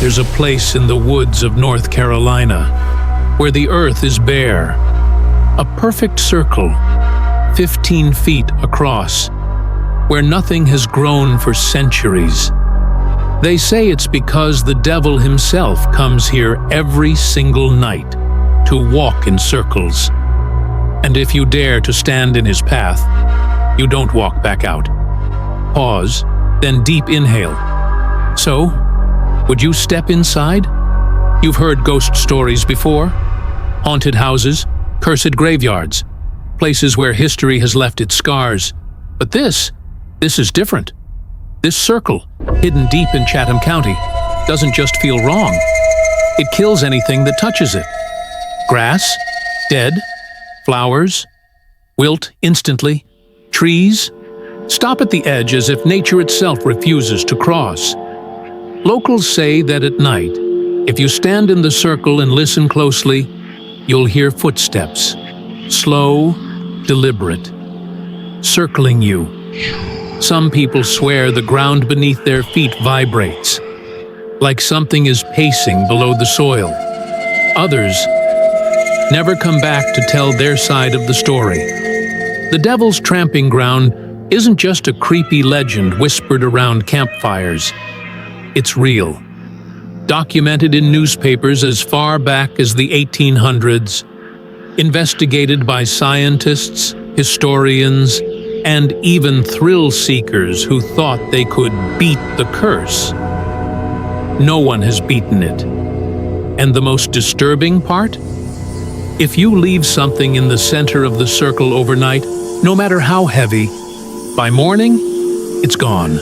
there's a place in the woods of North Carolina where the earth is bare, a perfect circle, 15 feet across, where nothing has grown for centuries. They say it's because the devil himself comes here every single night to walk in circles. And if you dare to stand in his path, you don't walk back out. Pause, then deep inhale. So, would you step inside? You've heard ghost stories before. Haunted houses, cursed graveyards, places where history has left its scars. But this is different. This circle, hidden deep in Chatham County, doesn't just feel wrong. It kills anything that touches it. Grass, dead. Flowers, wilt instantly. Trees, stop at the edge as if nature itself refuses to cross. Locals say that at night, if you stand in the circle and listen closely, you'll hear footsteps, slow, deliberate, circling you. Some people swear the ground beneath their feet vibrates, like something is pacing below the soil. Others never come back to tell their side of the story. The Devil's Tramping Ground isn't just a creepy legend whispered around campfires. It's real. Documented in newspapers as far back as the 1800s, investigated by scientists, historians, and even thrill-seekers who thought they could beat the curse. No one has beaten it. And the most disturbing part? If you leave something in the center of the circle overnight, no matter how heavy, by morning, it's gone.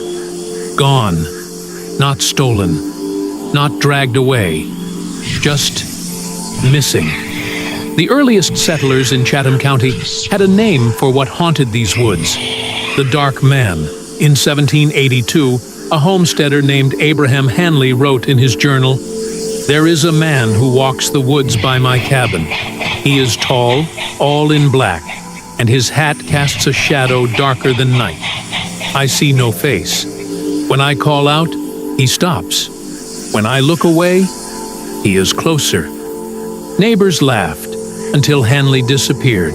Gone. Not stolen. Not dragged away. Just missing. The earliest settlers in Chatham County had a name for what haunted these woods: the Dark Man. In 1782, a homesteader named Abraham Hanley wrote in his journal, "There is a man who walks the woods by my cabin. He is tall, all in black, and his hat casts a shadow darker than night. I see no face. When I call out, he stops. When I look away, he is closer." Neighbors laughed until Hanley disappeared.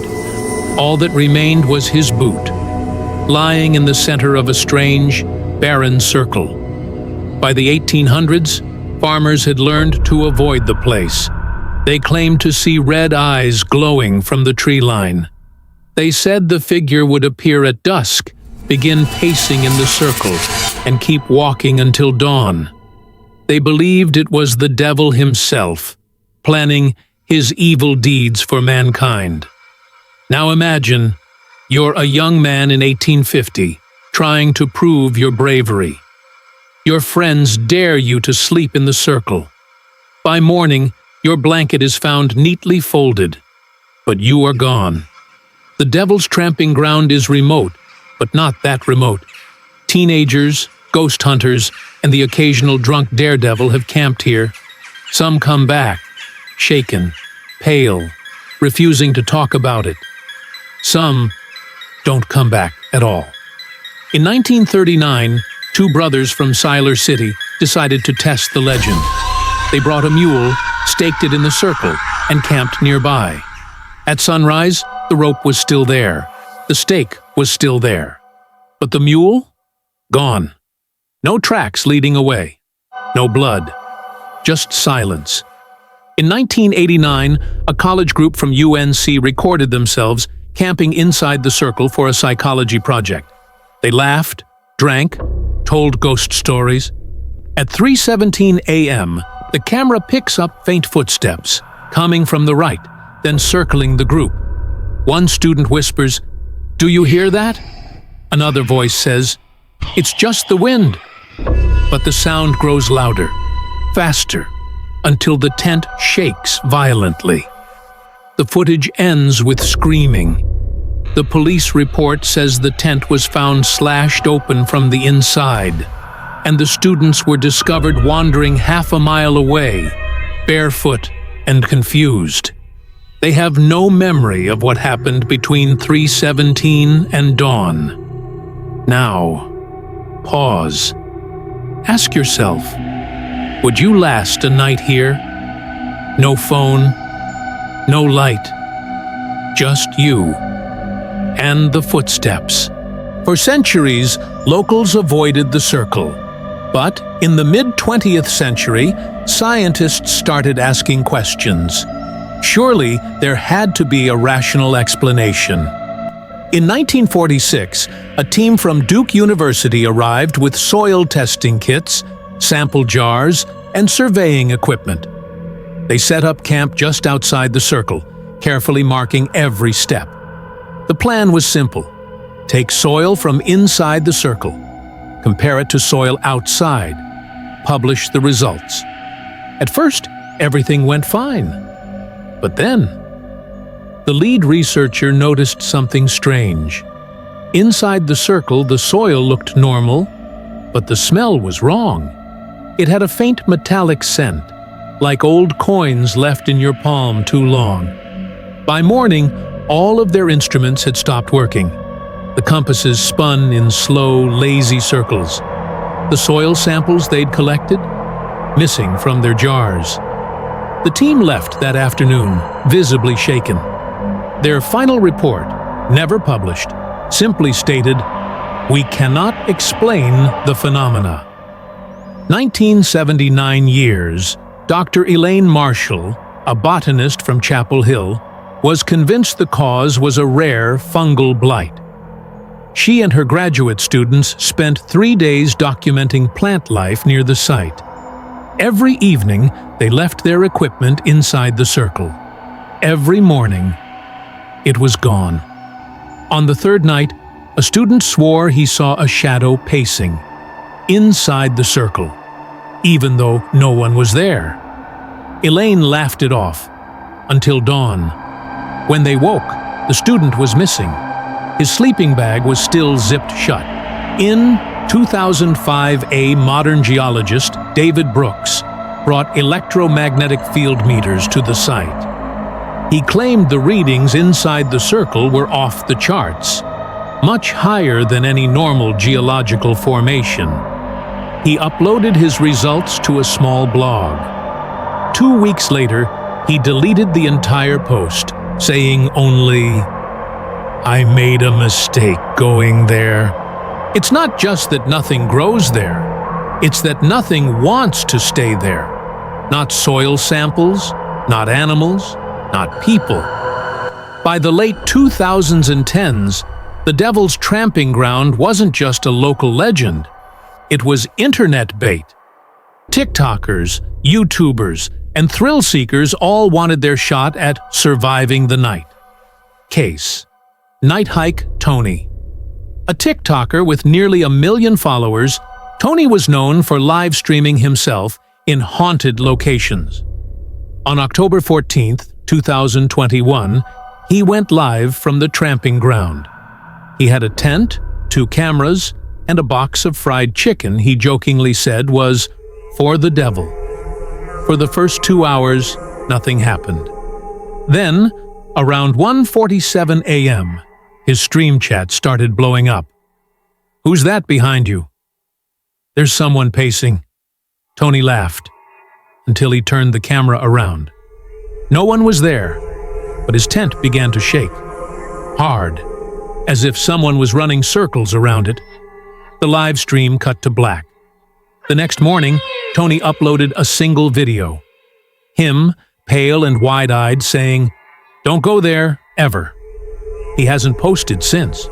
All that remained was his boot, lying in the center of a strange, barren circle. By the 1800s, farmers had learned to avoid the place. They claimed to see red eyes glowing from the tree line. They said the figure would appear at dusk, begin pacing in the circle, and keep walking until dawn. They believed it was the devil himself, planning his evil deeds for mankind. Now imagine, you're a young man in 1850, trying to prove your bravery. Your friends dare you to sleep in the circle. By morning, your blanket is found neatly folded, but you are gone. The Devil's Tramping Ground is remote, but not that remote. Teenagers, ghost hunters, and the occasional drunk daredevil have camped here. Some come back, shaken, pale, refusing to talk about it. Some don't come back at all. In 1939, two brothers from Siler City decided to test the legend. They brought a mule, staked it in the circle, and camped nearby. At sunrise, the rope was still there. The stake was still there. But the mule? Gone. No tracks leading away. No blood. Just silence. In 1989, a college group from UNC recorded themselves camping inside the circle for a psychology project. They laughed, drank, told ghost stories. At 3:17 a.m., the camera picks up faint footsteps, coming from the right, then circling the group. One student whispers, "Do you hear that?" Another voice says, "It's just the wind." But the sound grows louder, faster, until the tent shakes violently. The footage ends with screaming. The police report says the tent was found slashed open from the inside, and the students were discovered wandering half a mile away, barefoot and confused. They have no memory of what happened between 3:17 and dawn. Now, pause. Ask yourself, Would you last a night here? No phone, no light, just you and the footsteps. For centuries, locals avoided the circle. But in the mid-20th century, scientists started asking questions. Surely there had to be a rational explanation. In 1946, a team from Duke University arrived with soil testing kits, sample jars, and surveying equipment. They set up camp just outside the circle, carefully marking every step. The plan was simple. Take soil from inside the circle, compare it to soil outside, publish the results. At first, everything went fine. But then, the lead researcher noticed something strange. Inside the circle, the soil looked normal, but the smell was wrong. It had a faint metallic scent, like old coins left in your palm too long. By morning, all of their instruments had stopped working. The compasses spun in slow, lazy circles. The soil samples they'd collected, missing from their jars. The team left that afternoon, visibly shaken. Their final report, never published, simply stated, "We cannot explain the phenomena." 1979 years, Dr. Elaine Marshall, a botanist from Chapel Hill, was convinced the cause was a rare fungal blight. She and her graduate students spent 3 days documenting plant life near the site. Every evening, they left their equipment inside the circle. Every morning, it was gone. On the third night, a student swore he saw a shadow pacing inside the circle, even though no one was there. Elaine laughed it off until dawn. When they woke, the student was missing. His sleeping bag was still zipped shut. In 2005, a modern geologist, David Brooks, brought electromagnetic field meters to the site. He claimed the readings inside the circle were off the charts, much higher than any normal geological formation. He uploaded his results to a small blog. 2 weeks later, he deleted the entire post, saying only, "I made a mistake going there." It's not just that nothing grows there. It's that nothing wants to stay there. Not soil samples, not animals, not people. By the late 2010s, the Devil's Tramping Ground wasn't just a local legend. It was internet bait. TikTokers, YouTubers, and thrill seekers all wanted their shot at surviving the night. Case: Night Hike Tony. A TikToker with nearly 1 million followers, Tony was known for live streaming himself in haunted locations. On October 14th, 2021, he went live from the tramping ground. He had a tent, 2 cameras, and a box of fried chicken he jokingly said was for the devil. For the first 2 hours, nothing happened. Then, around 1:47 a.m., his stream chat started blowing up. "Who's that behind you?" "There's someone pacing." Tony laughed, until he turned the camera around. No one was there, but his tent began to shake. Hard, as if someone was running circles around it. The live stream cut to black. The next morning, Tony uploaded a single video. Him, pale and wide-eyed, saying, "Don't go there, ever." He hasn't posted since.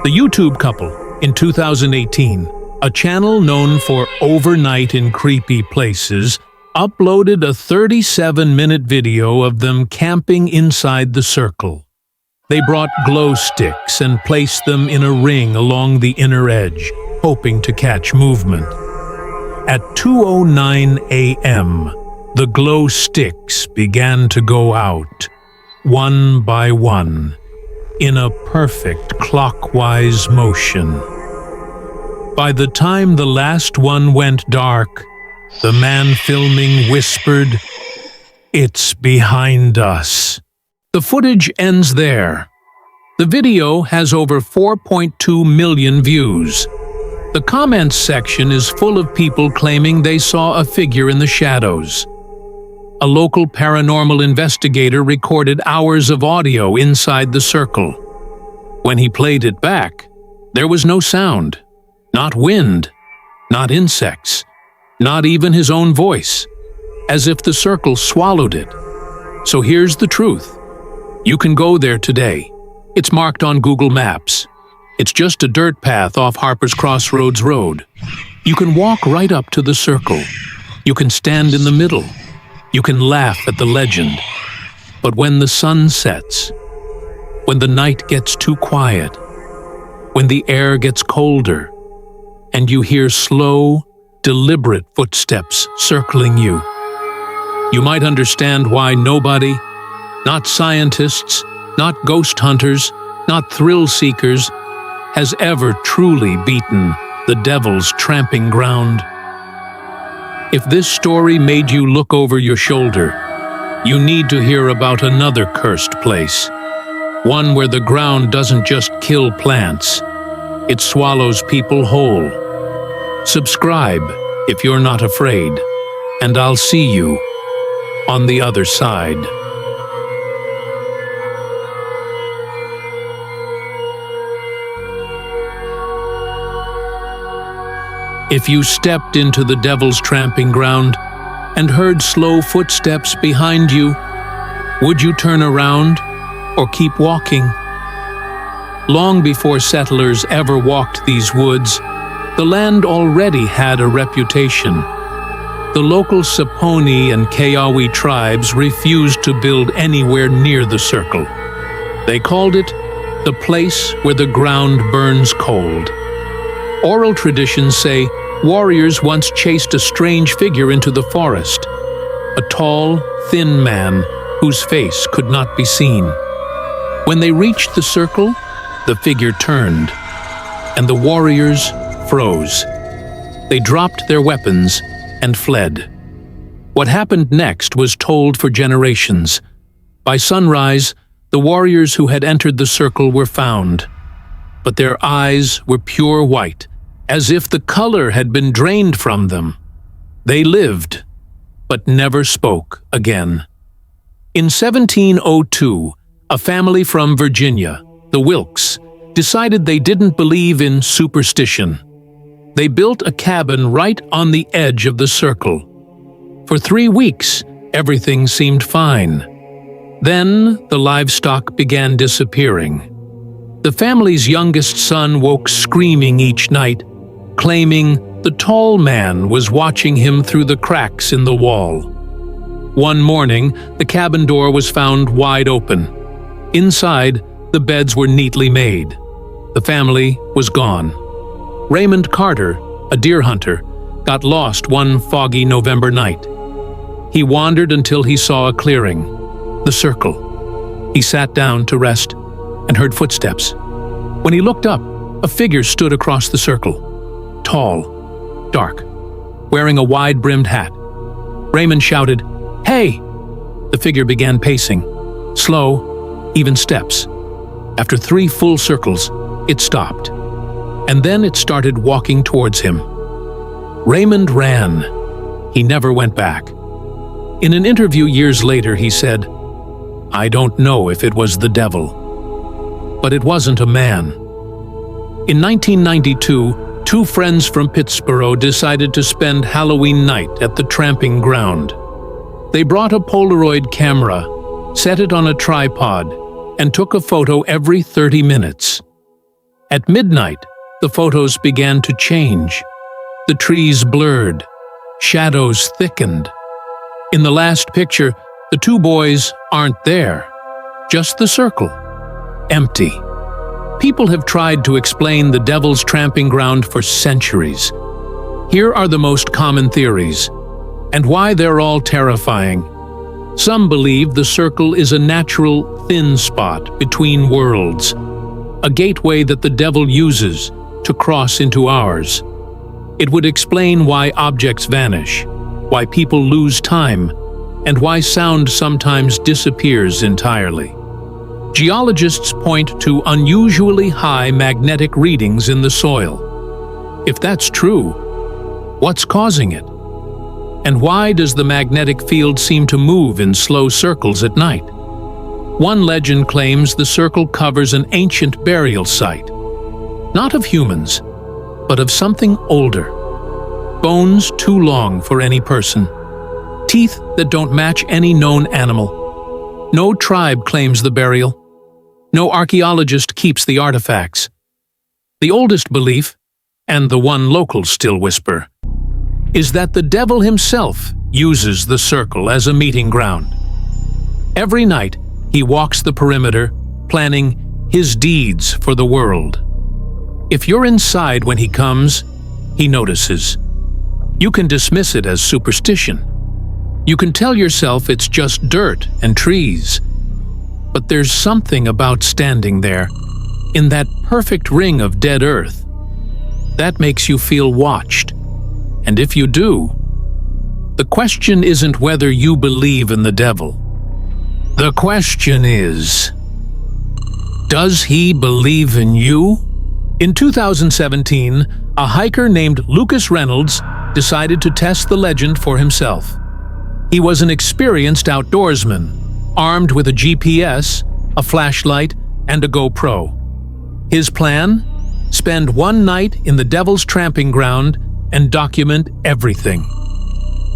The YouTube couple, in 2018, a channel known for overnight in creepy places, uploaded a 37-minute video of them camping inside the circle. They brought glow sticks and placed them in a ring along the inner edge, hoping to catch movement. At 2:09 a.m., the glow sticks began to go out, one by one, in a perfect clockwise motion. By the time the last one went dark, the man filming whispered, "It's behind us." The footage ends there. The video has over 4.2 million views. The comments section is full of people claiming they saw a figure in the shadows. A local paranormal investigator recorded hours of audio inside the circle. When he played it back, there was no sound, not wind, not insects, not even his own voice, as if the circle swallowed it. So here's the truth. You can go there today. It's marked on Google Maps. It's just a dirt path off Harper's Crossroads Road. You can walk right up to the circle. You can stand in the middle. You can laugh at the legend. But when the sun sets, when the night gets too quiet, when the air gets colder, and you hear slow, deliberate footsteps circling you, you might understand why nobody, not scientists, not ghost hunters, not thrill seekers, has ever truly beaten the devil's tramping ground. If this story made you look over your shoulder, you need to hear about another cursed place. One where the ground doesn't just kill plants, it swallows people whole. Subscribe if you're not afraid, and I'll see you on the other side. If you stepped into the devil's tramping ground and heard slow footsteps behind you, would you turn around or keep walking? Long before settlers ever walked these woods, the land already had a reputation. The local Saponi and Keawe tribes refused to build anywhere near the circle. They called it the place where the ground burns cold. Oral traditions say warriors once chased a strange figure into the forest, a tall, thin man whose face could not be seen. When they reached the circle, the figure turned, and the warriors froze. They dropped their weapons and fled. What happened next was told for generations. By sunrise, the warriors who had entered the circle were found, but their eyes were pure white, as if the color had been drained from them. They lived, but never spoke again. In 1702, a family from Virginia, the Wilkes, decided they didn't believe in superstition. They built a cabin right on the edge of the circle. For 3 weeks, everything seemed fine. Then the livestock began disappearing. The family's youngest son woke screaming each night, claiming the tall man was watching him through the cracks in the wall. One morning, the cabin door was found wide open. Inside, the beds were neatly made. The family was gone. Raymond Carter, a deer hunter, got lost one foggy November night. He wandered until he saw a clearing, the circle. He sat down to rest and heard footsteps. When he looked up, a figure stood across the circle. Tall, dark, wearing a wide-brimmed hat. Raymond shouted, "Hey!" The figure began pacing, slow, even steps. After 3 full circles, it stopped, and then it started walking towards him. Raymond ran. He never went back. In an interview years later, he said, "I don't know if it was the devil, but it wasn't a man." In 1992, 2 friends from Pittsburgh decided to spend Halloween night at the tramping ground. They brought a Polaroid camera, set it on a tripod, and took a photo every 30 minutes. At midnight, the photos began to change. The trees blurred, shadows thickened. In the last picture, the 2 boys aren't there, just the circle, empty. People have tried to explain the devil's tramping ground for centuries. Here are the most common theories, and why they're all terrifying. Some believe the circle is a natural thin spot between worlds, a gateway that the devil uses to cross into ours. It would explain why objects vanish, why people lose time, and why sound sometimes disappears entirely. Geologists point to unusually high magnetic readings in the soil. If that's true, what's causing it? And why does the magnetic field seem to move in slow circles at night? One legend claims the circle covers an ancient burial site, not of humans, but of something older. Bones too long for any person. Teeth that don't match any known animal. No tribe claims the burial. No archaeologist keeps the artifacts. The oldest belief, and the one locals still whisper, is that the devil himself uses the circle as a meeting ground. Every night, he walks the perimeter, planning his deeds for the world. If you're inside when he comes, he notices. You can dismiss it as superstition. You can tell yourself it's just dirt and trees. But there's something about standing there, in that perfect ring of dead earth, that makes you feel watched. And if you do, the question isn't whether you believe in the devil. The question is, does he believe in you? In 2017, a hiker named Lucas Reynolds decided to test the legend for himself. He was an experienced outdoorsman, armed with a GPS, a flashlight, and a GoPro. His plan? Spend one night in the Devil's Tramping Ground and document everything.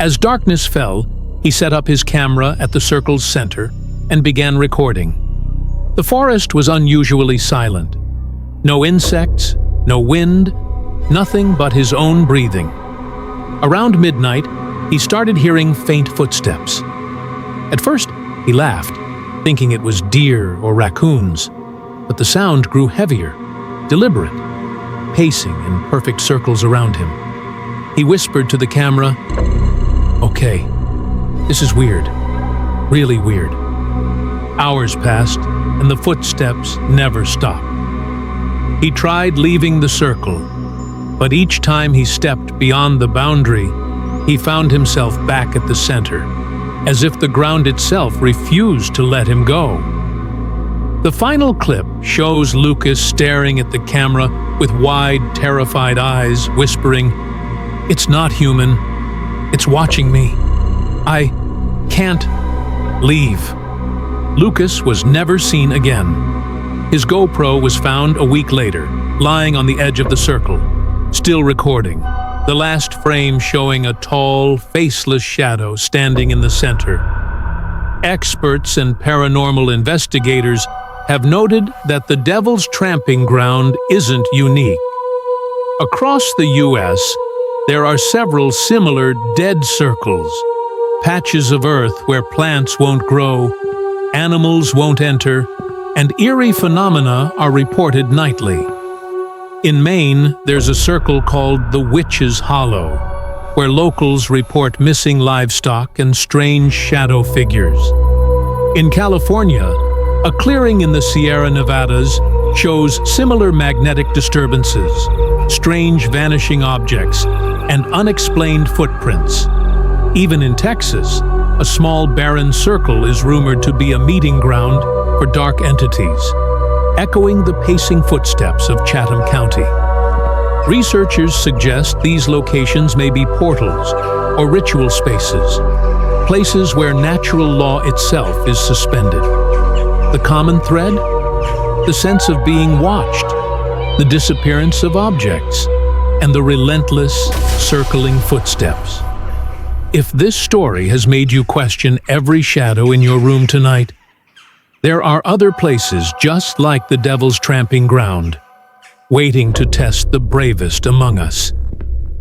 As darkness fell, he set up his camera at the circle's center and began recording. The forest was unusually silent. No insects, no wind, nothing but his own breathing. Around midnight, he started hearing faint footsteps. At first, he laughed, thinking it was deer or raccoons, but the sound grew heavier, deliberate, pacing in perfect circles around him. He whispered to the camera, "Okay, this is weird, really weird." Hours passed, and the footsteps never stopped. He tried leaving the circle, but each time he stepped beyond the boundary, he found himself back at the center, as if the ground itself refused to let him go. The final clip shows Lucas staring at the camera with wide, terrified eyes, whispering, "It's not human. It's watching me. I can't leave." Lucas was never seen again. His GoPro was found a week later, lying on the edge of the circle, still recording, the last frame showing a tall, faceless shadow standing in the center. Experts and paranormal investigators have noted that the Devil's Tramping Ground isn't unique. Across the U.S., there are several similar dead circles, patches of earth where plants won't grow, animals won't enter, and eerie phenomena are reported nightly. In Maine, there's a circle called the Witch's Hollow, where locals report missing livestock and strange shadow figures. In California, a clearing in the Sierra Nevadas shows similar magnetic disturbances, strange vanishing objects, and unexplained footprints. Even in Texas, a small barren circle is rumored to be a meeting ground for dark entities, echoing the pacing footsteps of Chatham County. Researchers suggest these locations may be portals or ritual spaces, places where natural law itself is suspended. The common thread? The sense of being watched, the disappearance of objects, and the relentless, circling footsteps. If this story has made you question every shadow in your room tonight, there are other places just like the Devil's Tramping Ground, waiting to test the bravest among us.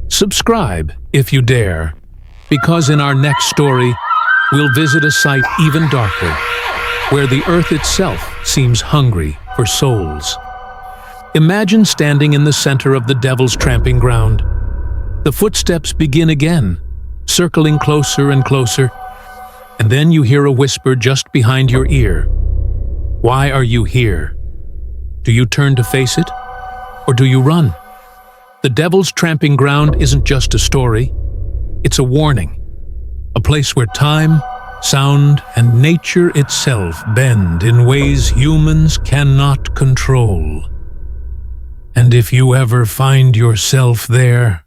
Subscribe if you dare, because in our next story, we'll visit a site even darker, where the earth itself seems hungry for souls. Imagine standing in the center of the Devil's Tramping Ground. The footsteps begin again, circling closer and closer, and then you hear a whisper just behind your ear. Why are you here? Do you turn to face it, or do you run? The Devil's Tramping Ground isn't just a story, it's a warning. A place where time, sound, and nature itself bend in ways humans cannot control. And if you ever find yourself there,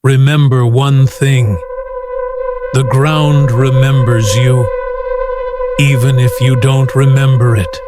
remember one thing: the ground remembers you, even if you don't remember it.